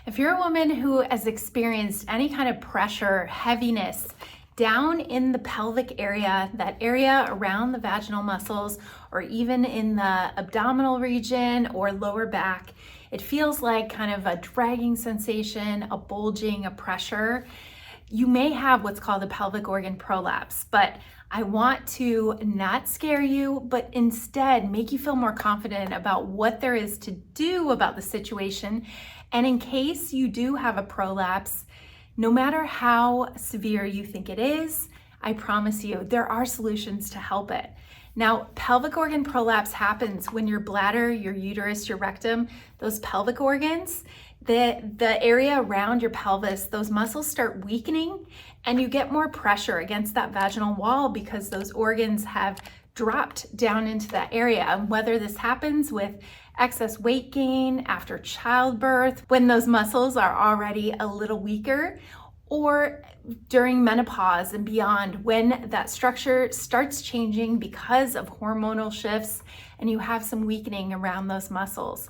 If you're a woman who has experienced any kind of pressure, heaviness down in the pelvic area, that area around the vaginal muscles, or even in the abdominal region or lower back, it feels like kind of a dragging sensation, a bulging, a pressure. You may have what's called a pelvic organ prolapse, but I want to not scare you, but instead make you feel more confident about what there is to do about the situation. And in case you do have a prolapse, no matter how severe you think it is, I promise you there are solutions to help it. Now, pelvic organ prolapse happens when your bladder, your uterus, your rectum, those pelvic organs, the area around your pelvis, those muscles start weakening and you get more pressure against that vaginal wall because those organs have dropped down into that area. And whether this happens with excess weight gain after childbirth, when those muscles are already a little weaker, or during menopause and beyond, when that structure starts changing because of hormonal shifts and you have some weakening around those muscles.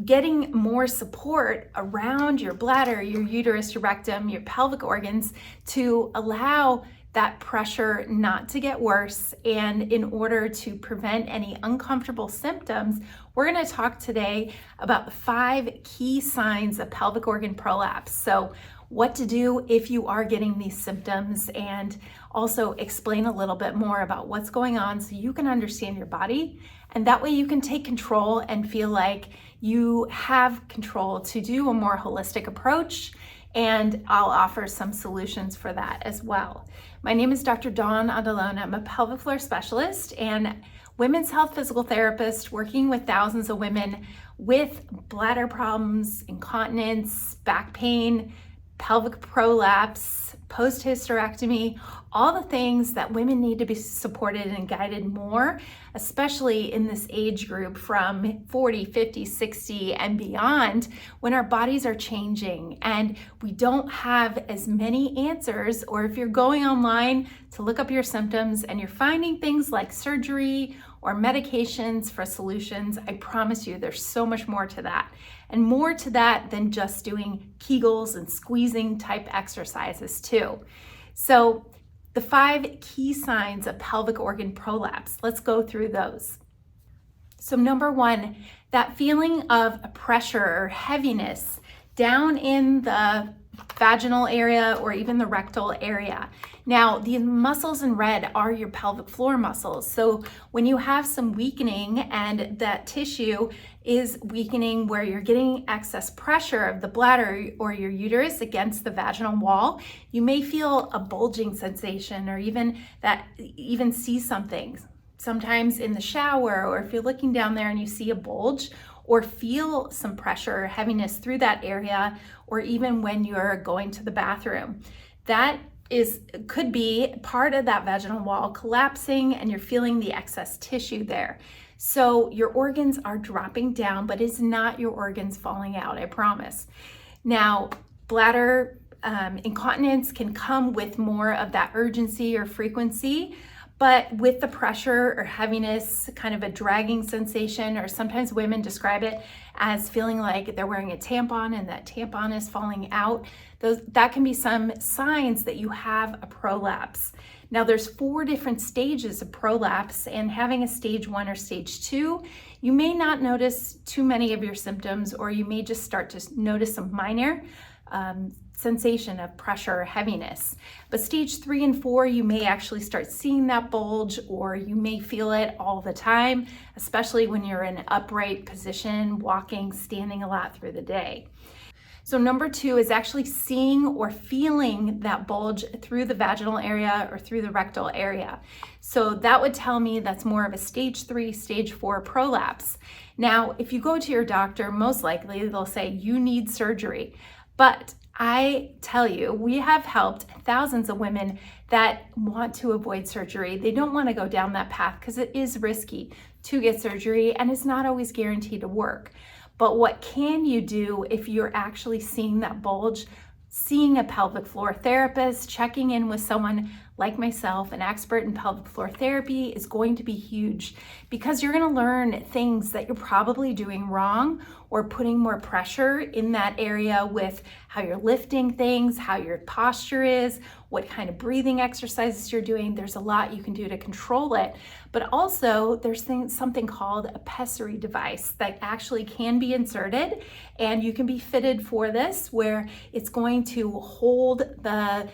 Getting more support around your bladder, your uterus, your rectum, your pelvic organs to allow that pressure not to get worse, and in order to prevent any uncomfortable symptoms, we're going to talk today about the 5 key signs of pelvic organ prolapse. So what to do if you are getting these symptoms, and also explain a little bit more about what's going on so you can understand your body, and that way you can take control and feel like you have control to do a more holistic approach. And I'll offer some solutions for that as well. My name is Dr. Dawn Andalone. I'm a pelvic floor specialist and women's health physical therapist working with thousands of women with bladder problems, incontinence, back pain, pelvic prolapse, post-hysterectomy, all the things that women need to be supported and guided more, especially in this age group from 40, 50, 60 and beyond, when our bodies are changing and we don't have as many answers. Or if you're going online to look up your symptoms and you're finding things like surgery or medications for solutions, I promise you there's so much more to that. And more to that than just doing Kegels and squeezing type exercises too. So the 5 key signs of pelvic organ prolapse, let's go through those. So number 1, that feeling of pressure or heaviness down in the vaginal area or even the rectal area. Now, the muscles in red are your pelvic floor muscles. So when you have some weakening and that tissue is weakening where you're getting excess pressure of the bladder or your uterus against the vaginal wall, you may feel a bulging sensation, or even see something. Sometimes in the shower, or if you're looking down there and you see a bulge, or feel some pressure or heaviness through that area, or even when you're going to the bathroom. That could be part of that vaginal wall collapsing and you're feeling the excess tissue there. So your organs are dropping down, but it's not your organs falling out, I promise. Now, bladder incontinence can come with more of that urgency or frequency, but with the pressure or heaviness, kind of a dragging sensation, or sometimes women describe it as feeling like they're wearing a tampon and that tampon is falling out. That can be some signs that you have a prolapse. Now there's 4 different stages of prolapse, and having a stage 1 or stage 2, you may not notice too many of your symptoms, or you may just start to notice some minor sensation of pressure or heaviness. But stage 3 and 4, you may actually start seeing that bulge, or you may feel it all the time, especially when you're in an upright position, walking, standing a lot through the day. So number 2 is actually seeing or feeling that bulge through the vaginal area or through the rectal area. So that would tell me that's more of a stage 3, stage 4 prolapse. Now, if you go to your doctor, most likely they'll say you need surgery. But I tell you, we have helped thousands of women that want to avoid surgery. They don't want to go down that path because it is risky to get surgery and it's not always guaranteed to work. But what can you do if you're actually seeing that bulge? Seeing a pelvic floor therapist, checking in with someone like myself, an expert in pelvic floor therapy, is going to be huge, because you're going to learn things that you're probably doing wrong or putting more pressure in that area with how you're lifting things, how your posture is, what kind of breathing exercises you're doing. There's a lot you can do to control it, but also there's something called a pessary device that actually can be inserted, and you can be fitted for this, where it's going to hold the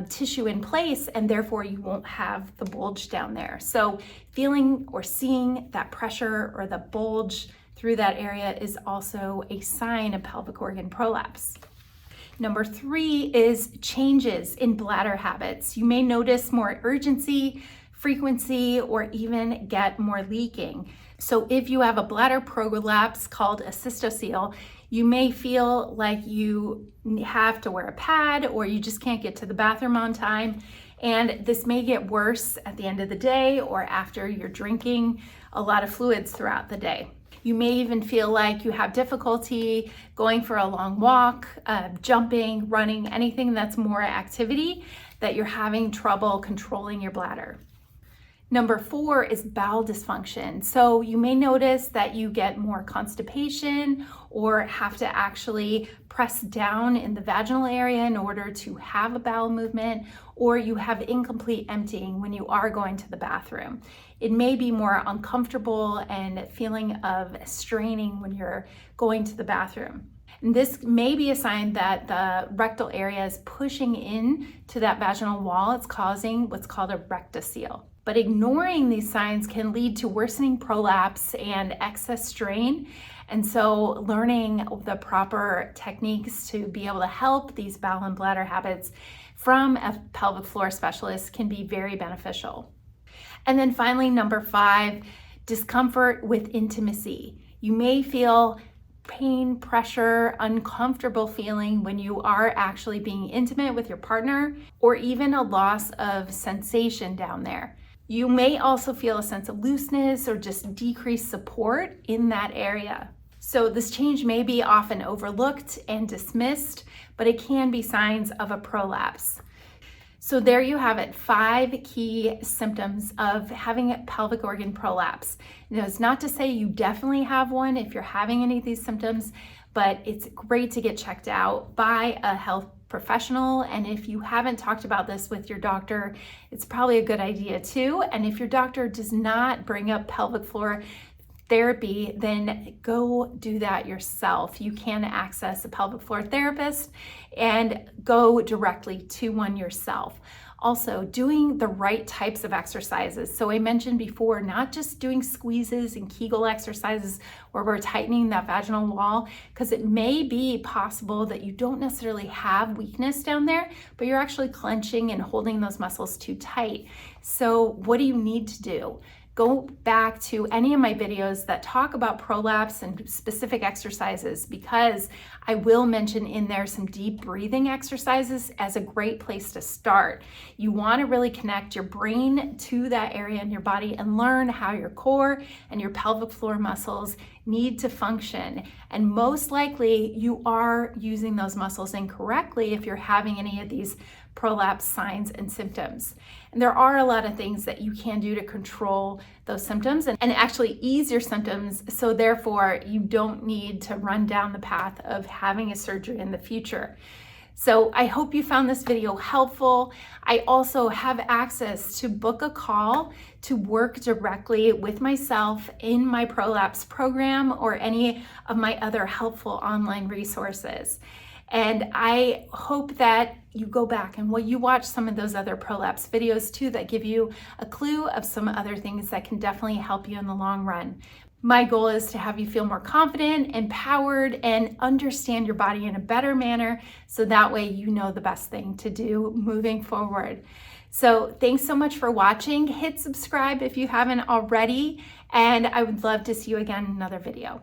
tissue in place, and therefore you won't have the bulge down there. So feeling or seeing that pressure or the bulge through that area is also a sign of pelvic organ prolapse. Number 3 is changes in bladder habits. You may notice more urgency, frequency, or even get more leaking. So if you have a bladder prolapse called a cystocele, you may feel like you have to wear a pad, or you just can't get to the bathroom on time. And this may get worse at the end of the day or after you're drinking a lot of fluids throughout the day. You may even feel like you have difficulty going for a long walk, jumping, running, anything that's more activity, that you're having trouble controlling your bladder. Number 4 is bowel dysfunction. So you may notice that you get more constipation, or have to actually press down in the vaginal area in order to have a bowel movement, or you have incomplete emptying when you are going to the bathroom. It may be more uncomfortable and feeling of straining when you're going to the bathroom. And this may be a sign that the rectal area is pushing in to that vaginal wall. It's causing what's called a rectocele. But ignoring these signs can lead to worsening prolapse and excess strain. And so learning the proper techniques to be able to help these bowel and bladder habits from a pelvic floor specialist can be very beneficial. And then finally, number 5, discomfort with intimacy. You may feel pain, pressure, uncomfortable feeling when you are actually being intimate with your partner, or even a loss of sensation down there. You may also feel a sense of looseness or just decreased support in that area. So this change may be often overlooked and dismissed, but it can be signs of a prolapse. So there you have it, 5 key symptoms of having a pelvic organ prolapse. Now, it's not to say you definitely have one if you're having any of these symptoms, but it's great to get checked out by a health professional. And if you haven't talked about this with your doctor, it's probably a good idea too. And if your doctor does not bring up pelvic floor therapy, then go do that yourself. You can access a pelvic floor therapist and go directly to one yourself. Also, doing the right types of exercises. So I mentioned before, not just doing squeezes and Kegel exercises where we're tightening that vaginal wall, because it may be possible that you don't necessarily have weakness down there, but you're actually clenching and holding those muscles too tight. So what do you need to do? Go back to any of my videos that talk about prolapse and specific exercises, because I will mention in there some deep breathing exercises as a great place to start. You want to really connect your brain to that area in your body and learn how your core and your pelvic floor muscles need to function. And most likely you are using those muscles incorrectly if you're having any of these prolapse signs and symptoms. And there are a lot of things that you can do to control those symptoms and actually ease your symptoms, so therefore you don't need to run down the path of having a surgery in the future. So I hope you found this video helpful. I also have access to book a call to work directly with myself in my prolapse program or any of my other helpful online resources. And I hope that you go back and you watch some of those other prolapse videos too that give you a clue of some other things that can definitely help you in the long run. My goal is to have you feel more confident, empowered, and understand your body in a better manner, so that way you know the best thing to do moving forward. So thanks so much for watching. Hit subscribe if you haven't already, and I would love to see you again in another video.